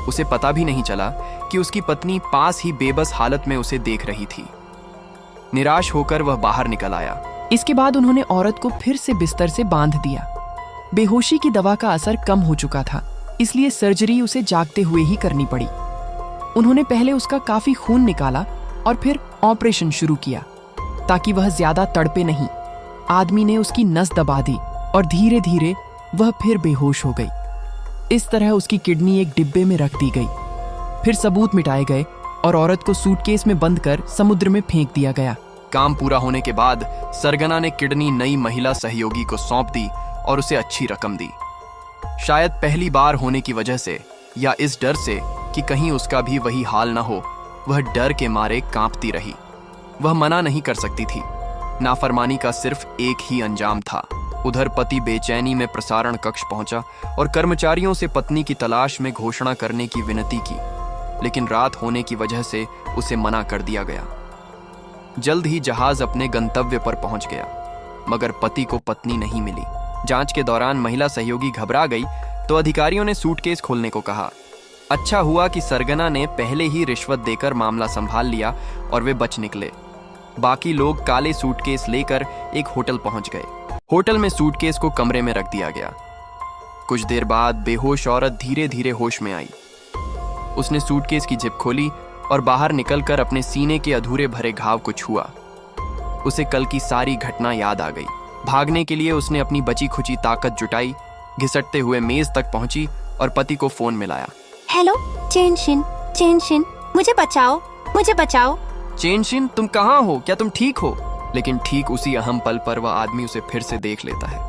उसे पता भी नहीं चला कि उसकी पत्नी पास ही बेबस हालत में उसे देख रही थी। निराश होकर वह बाहर निकल आया। इसके बाद उन्होंने औरत को फिर से बिस्तर से बांध दिया। बेहोशी की दवा का असर कम हो चुका था, इसलिए सर्जरी उसे जागते हुए ही करनी पड़ी। उन्होंने पहले उसका काफी खून निकाला और फिर ऑपरेशन शुरू किया ताकि वह ज्यादा तड़पे नहीं। आदमी ने उसकी नस दबा दी और धीरे धीरे वह फिर बेहोश हो गई। इस तरह उसकी किडनी एक डिब्बे में रख दी गई। फिर सबूत मिटाए गए और औरत को सूटकेस में बंद कर समुद्र में फेंक दिया गया। काम पूरा होने के बाद सरगना ने किडनी नई महिला सहयोगी को सौंप दी और उसे अच्छी रकम दी। शायद पहली बार होने की वजह से या इस डर से कि कहीं उसका भी वही हाल न हो, वह डर के मारे कांपती रही। वह मना नहीं कर सकती थी। नाफरमानी का सिर्फ एक ही अंजाम था। उधर पति बेचैनी में प्रसारण कक्ष पहुंचा और कर्मचारियों से पत्नी की तलाश में घोषणा करने की विनती की, लेकिन रात होने की वजह से उसे मना कर दिया गया। जल्द ही जहाज अपने गंतव्य पर पहुंच गया, मगर पति को पत्नी नहीं मिली। जांच के दौरान महिला सहयोगी घबरा गई तो अधिकारियों ने सूटकेस खोलने को कहा। अच्छा हुआ कि सरगना ने पहले ही रिश्वत देकर मामला संभाल लिया और वे बच निकले। बाकी लोग काले सूटकेस लेकर एक होटल पहुंच गए। होटल में सूटकेस को कमरे में रख दिया गया। कुछ देर बाद बेहोश औरत धीरे धीरे होश में आई। उसने सूटकेस की जिप खोली और बाहर निकलकर अपने सीने के अधूरे भरे घाव को छुआ। उसे कल की सारी घटना याद आ गई। भागने के लिए उसने अपनी बची खुची ताकत जुटाई, घिसटते हुए मेज तक पहुंची और पति को फोन मिलाया। हेलो चेनशिन, मुझे बचाओ। चेनशिन, तुम कहाँ हो? क्या तुम ठीक हो? लेकिन ठीक उसी अहम पल पर वह आदमी उसे फिर से देख लेता है।